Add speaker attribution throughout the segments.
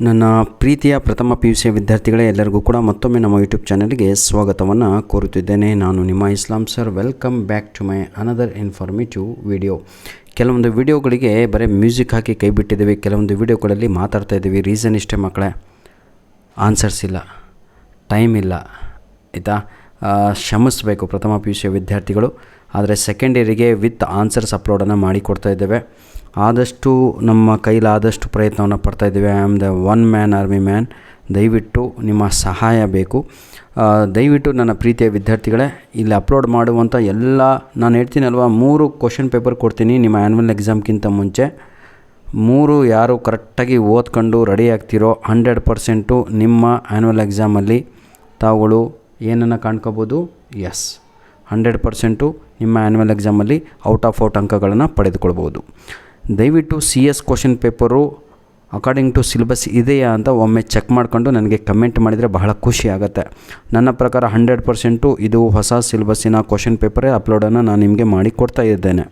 Speaker 1: ನನ್ನ ಪ್ರೀತಿಯ ಪ್ರಥಮ PUC ವಿದ್ಯಾರ್ಥಿಗಳೇ, ಎಲ್ಲರಿಗೂ ಕೂಡ ಮತ್ತೊಮ್ಮೆ ನಮ್ಮ ಯೂಟ್ಯೂಬ್ ಚಾನಲ್ಗೆ ಸ್ವಾಗತವನ್ನು ಕೋರುತ್ತಿದ್ದೇನೆ. ನಾನು ನಿಮ್ಮ Islam sir. Welcome back to my another informative video. ಕೆಲವೊಂದು ವಿಡಿಯೋಗಳಿಗೆ ಬರೀ ಮ್ಯೂಸಿಕ್ ಹಾಕಿ ಕೈ ಬಿಟ್ಟಿದ್ದೀವಿ, ಕೆಲವೊಂದು ವಿಡಿಯೋಗಳಲ್ಲಿ ಮಾತಾಡ್ತಾ ಇದ್ದೀವಿ. ರೀಸನ್ ಇಷ್ಟೇ ಮಕ್ಕಳೇ, ಆನ್ಸರ್ಸ್ ಇಲ್ಲ, ಟೈಮ್ ಇಲ್ಲ, ಆಯಿತಾ? ಕ್ಷಮಿಸಬೇಕು ಪ್ರಥಮ PUC ವಿದ್ಯಾರ್ಥಿಗಳು. ಆದರೆ ಸೆಕೆಂಡ್ ಇಯರಿಗೆ ವಿತ್ ಆನ್ಸರ್ಸ್ ಅಪ್ಲೋಡನ್ನು ಮಾಡಿಕೊಡ್ತಾ ಇದ್ದೇವೆ. ಆದಷ್ಟು ನಮ್ಮ ಕೈಲಾದಷ್ಟು ಪ್ರಯತ್ನವನ್ನು ಪಡ್ತಾಯಿದ್ದೇವೆ. I am the one man army man. ದಯವಿಟ್ಟು ನಿಮ್ಮ ಸಹಾಯ ಬೇಕು. ದಯವಿಟ್ಟು ನನ್ನ ಪ್ರೀತಿಯ ವಿದ್ಯಾರ್ಥಿಗಳೇ, ಇಲ್ಲಿ ಅಪ್ಲೋಡ್ ಮಾಡುವಂಥ ಎಲ್ಲ, ನಾನು ಹೇಳ್ತೀನಲ್ವ, 3 ಕ್ವಶನ್ ಪೇಪರ್ ಕೊಡ್ತೀನಿ ನಿಮ್ಮ ಆ್ಯನ್ಯುವಲ್ ಎಕ್ಸಾಮ್ಗಿಂತ ಮುಂಚೆ. 3 ಯಾರು ಕರೆಕ್ಟಾಗಿ ಓದ್ಕೊಂಡು ರೆಡಿ ಆಗ್ತಿರೋ 100% ನಿಮ್ಮ ಆ್ಯನ್ಯುವಲ್ ಎಕ್ಸಾಮಲ್ಲಿ ತಾವುಗಳು ಏನನ್ನು ಕಾಣ್ಕೋಬೋದು? ಎಸ್, 100% ನಿಮ್ಮ ಆ್ಯನ್ಯುವಲ್ ಎಕ್ಸಾಮಲ್ಲಿ ಔಟ್ ಆಫ್ ಔಟ್ ಅಂಕಗಳನ್ನು ಪಡೆದುಕೊಳ್ಬೋದು. ದಯವಿಟ್ಟು CS question paper according to syllabus ಇದೆಯಾ ಅಂತ ಒಮ್ಮೆ ಚೆಕ್ ಮಾಡಿಕೊಂಡು ನನಗೆ ಕಮೆಂಟ್ ಮಾಡಿದರೆ ಬಹಳ ಖುಷಿ ಆಗುತ್ತೆ. ನನ್ನ ಪ್ರಕಾರ 100% ಇದು ಹೊಸ ಸಿಲೆಬಸ್ಸಿನ ಕ್ವಶನ್ ಪೇಪರೇ ಅಪ್ಲೋಡನ್ನು ನಾನು ನಿಮಗೆ ಮಾಡಿ ಕೊಡ್ತಾ ಇದ್ದೇನೆ.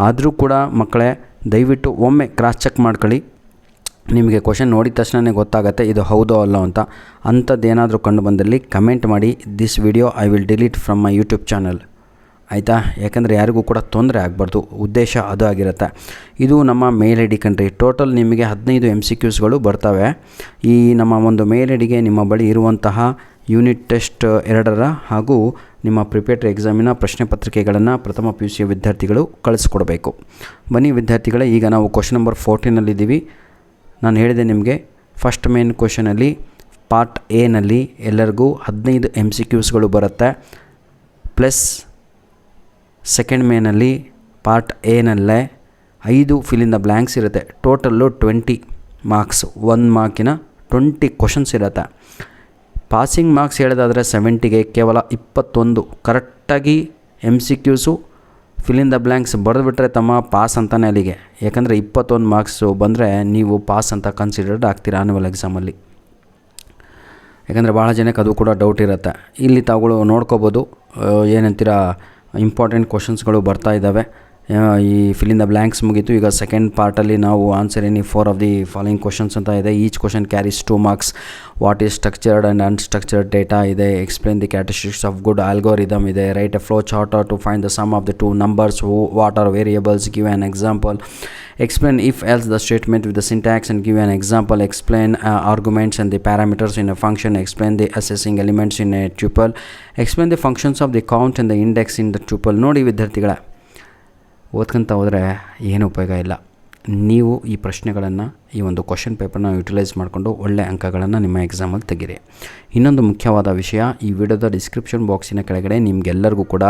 Speaker 1: ಆದರೂ ಕೂಡ ಮಕ್ಕಳೇ, ದಯವಿಟ್ಟು ಒಮ್ಮೆ ಕ್ರಾಸ್ ಚೆಕ್ ಮಾಡ್ಕೊಳ್ಳಿ. ನಿಮಗೆ ಕ್ವಶನ್ ನೋಡಿದ ತಕ್ಷಣ ಗೊತ್ತಾಗುತ್ತೆ ಇದು ಹೌದೋ ಅಲ್ಲೋ ಅಂತ. ಅಂಥದ್ದೇನಾದರೂ ಕಂಡು ಬಂದಲ್ಲಿ ಕಮೆಂಟ್ ಮಾಡಿ. This video I will delete from my YouTube channel, ಆಯಿತಾ? ಯಾಕಂದರೆ ಯಾರಿಗೂ ಕೂಡ ತೊಂದರೆ ಆಗಬಾರ್ದು, ಉದ್ದೇಶ ಅದು ಆಗಿರುತ್ತೆ. ಇದು ನಮ್ಮ mail I D country. Total ನಿಮಗೆ 15 MCQಸ್ಗಳು ಬರ್ತವೆ. ಈ ನಮ್ಮ ಒಂದು ಮೇಲ್ ಐ ಡಿಗೆ ನಿಮ್ಮ ಬಳಿ ಇರುವಂತಹ ಯೂನಿಟ್ ಟೆಸ್ಟ್ 2ರ ಹಾಗೂ ನಿಮ್ಮ ಪ್ರಿಪೇಟರಿ ಎಕ್ಸಾಮಿನ ಪ್ರಶ್ನೆ ಪತ್ರಿಕೆಗಳನ್ನು ಪ್ರಥಮ PUC ವಿದ್ಯಾರ್ಥಿಗಳು ಕಳಿಸ್ಕೊಡ್ಬೇಕು. ಬನ್ನಿ ವಿದ್ಯಾರ್ಥಿಗಳೇ, ಈಗ ನಾವು ಕ್ವಶನ್ ನಂಬರ್ 14ನಲ್ಲಿದ್ದೀವಿ. ನಾನು ಹೇಳಿದೆ ನಿಮಗೆ, ಫಸ್ಟ್ ಮೇನ್ ಕ್ವಶನಲ್ಲಿ ಪಾರ್ಟ್ ಎನಲ್ಲಿ ಎಲ್ಲರಿಗೂ 15 MCQಸ್ಗಳು ಬರುತ್ತೆ. ಪ್ಲಸ್ ಸೆಕೆಂಡ್ ಮೇನಲ್ಲಿ ಪಾರ್ಟ್ ಎನಲ್ಲೇ 5 ಫಿಲ್ ಇನ್ ದ ಬ್ಲ್ಯಾಂಕ್ಸ್ ಇರುತ್ತೆ. ಟೋಟಲ್ಲು 20 ಮಾರ್ಕ್ಸ್, 1 ಮಾರ್ಕಿನ 20 ಕ್ವಶನ್ಸ್ ಇರುತ್ತೆ. ಪಾಸಿಂಗ್ ಮಾರ್ಕ್ಸ್ ಹೇಳೋದಾದರೆ 70ಗೆ ಕೇವಲ 21 ಕರೆಕ್ಟಾಗಿ MCQಸು ಫಿಲ್ ಇನ್ ದ ಬ್ಲ್ಯಾಂಕ್ಸ್ ಬರೆದುಬಿಟ್ರೆ ತಮ್ಮ ಪಾಸ್ ಅಂತಲೇ ಅಲ್ಲಿಗೆ. ಯಾಕಂದರೆ 21 ಮಾರ್ಕ್ಸು ಬಂದರೆ ನೀವು ಪಾಸ್ ಅಂತ ಕನ್ಸಿಡರ್ಡ್ ಆಗ್ತೀರಾ ಆನ್ಯುವಲ್ ಎಕ್ಸಾಮಲ್ಲಿ. ಯಾಕಂದರೆ ಭಾಳ ಜನಕ್ಕೆ ಅದು ಕೂಡ ಡೌಟ್ ಇರುತ್ತೆ. ಇಲ್ಲಿ ತಾವುಗಳು ನೋಡ್ಕೋಬೋದು, ಏನಂತೀರ, ಇಂಪಾರ್ಟೆಂಟ್ ಕ್ವಶನ್ಸ್ಗಳು ಬರ್ತಾ ಇದ್ದಾವೆ. ಈ ಫಿಲ್ ಇನ್ ದ ಬ್ಲ್ಯಾಂಕ್ಸ್ ಮುಗೀತು. ಈಗ ಸೆಕೆಂಡ್ ಪಾರ್ಟಲ್ಲಿ ನಾವು answer any 4 of the following questions ಅಂತ ಇದೆ. Each question carries 2 marks. What is structured and unstructured data ಇದೆ. Explain the characteristics of good algorithm ಇದೆ. Write a flow chart to find the sum of the 2 numbers. What are variables? Give an example. Explain if else the statement with the syntax and give an example. Explain arguments and the parameters in a function. Explain the assessing elements in a tuple. Explain the functions of the count and the index in the tuple. ನೋಡಿ ವಿದ್ಯಾರ್ಥಿಗಳೇ, ಓದ್ಕೊಂತ ಹೋದರೆ ಏನು ಉಪಯೋಗ ಇಲ್ಲ. ನೀವು ಈ ಪ್ರಶ್ನೆಗಳನ್ನು, ಈ ಒಂದು ಕ್ವಶನ್ ಪೇಪರ್ನ ಯುಟಿಲೈಸ್ ಮಾಡಿಕೊಂಡು ಒಳ್ಳೆ ಅಂಕಗಳನ್ನು ನಿಮ್ಮ ಎಕ್ಸಾಮಲ್ಲಿ ತೆಗೀರಿ. ಇನ್ನೊಂದು ಮುಖ್ಯವಾದ ವಿಷಯ, ಈ ವಿಡಿಯೋದ ಡಿಸ್ಕ್ರಿಪ್ಷನ್ ಬಾಕ್ಸಿನ ಕೆಳಗಡೆ ನಿಮಗೆಲ್ಲರಿಗೂ ಕೂಡ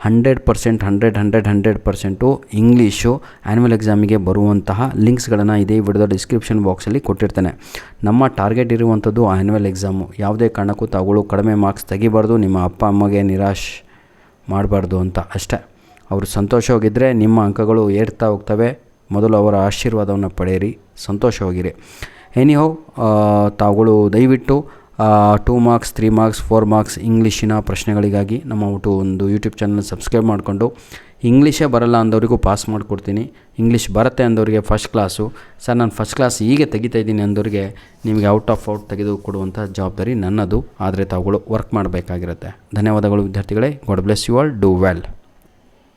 Speaker 1: 100% ಇಂಗ್ಲೀಷು ಆ್ಯನ್ಯುವಲ್ ಎಕ್ಸಾಮಿಗೆ ಬರುವಂತಹ ಲಿಂಕ್ಸ್ಗಳನ್ನು ಇದೇ ವಿಡಿಯೋದ ಡಿಸ್ಕ್ರಿಪ್ಷನ್ ಬಾಕ್ಸಲ್ಲಿ ಕೊಟ್ಟಿರ್ತೇನೆ. ನಮ್ಮ ಟಾರ್ಗೆಟ್ ಇರುವಂಥದ್ದು ಆ್ಯನ್ಯುವಲ್ ಎಕ್ಸಾಮು. ಯಾವುದೇ ಕಾರಣಕ್ಕೂ ತಾವುಗಳು ಕಡಿಮೆ ಮಾರ್ಕ್ಸ್ ತೆಗಿಬಾರ್ದು, ನಿಮ್ಮ ಅಪ್ಪ ಅಮ್ಮಗೆ ನಿರಾಶೆ ಮಾಡಬಾರ್ದು ಅಂತ ಅಷ್ಟೇ. ಅವರು ಸಂತೋಷವಾಗಿದ್ದರೆ ನಿಮ್ಮ ಅಂಕಗಳು ಏರ್ತಾ ಹೋಗ್ತವೆ. ಮೊದಲು ಅವರ ಆಶೀರ್ವಾದವನ್ನು ಪಡೆಯಿರಿ, ಸಂತೋಷವಾಗಿರಿ. ಎನಿಹೌ, ತಾವುಗಳು ದಯವಿಟ್ಟು 2 ಮಾರ್ಕ್ಸ್, 3 ಮಾರ್ಕ್ಸ್, 4 ಮಾರ್ಕ್ಸ್ ಇಂಗ್ಲೀಷಿನ ಪ್ರಶ್ನೆಗಳಿಗಾಗಿ ನಮ್ಮ ಒಂದು ಯೂಟ್ಯೂಬ್ ಚಾನಲ್ ಸಬ್ಸ್ಕ್ರೈಬ್ ಮಾಡಿಕೊಂಡು, ಇಂಗ್ಲೀಷೇ ಬರಲ್ಲ ಅಂದವರಿಗೂ ಪಾಸ್ ಮಾಡಿಕೊಡ್ತೀನಿ. ಇಂಗ್ಲೀಷ್ ಬರುತ್ತೆ ಅಂದವರಿಗೆ ಫಸ್ಟ್ ಕ್ಲಾಸು. ಸರ್ ನಾನು ಫಸ್ಟ್ ಕ್ಲಾಸ್ ಹೀಗೆ ತೆಗಿತಾ ಇದ್ದೀನಿ ಅಂದವರಿಗೆ ನಿಮಗೆ ಔಟ್ ಆಫ್ ಔಟ್ ತೆಗೆದು ಕೊಡುವಂಥ ಜವಾಬ್ದಾರಿ ನನ್ನದು. ಆದರೆ ತಾವುಗಳು ವರ್ಕ್ ಮಾಡಬೇಕಾಗಿರುತ್ತೆ. ಧನ್ಯವಾದಗಳು ವಿದ್ಯಾರ್ಥಿಗಳೇ. God bless you all. Do well.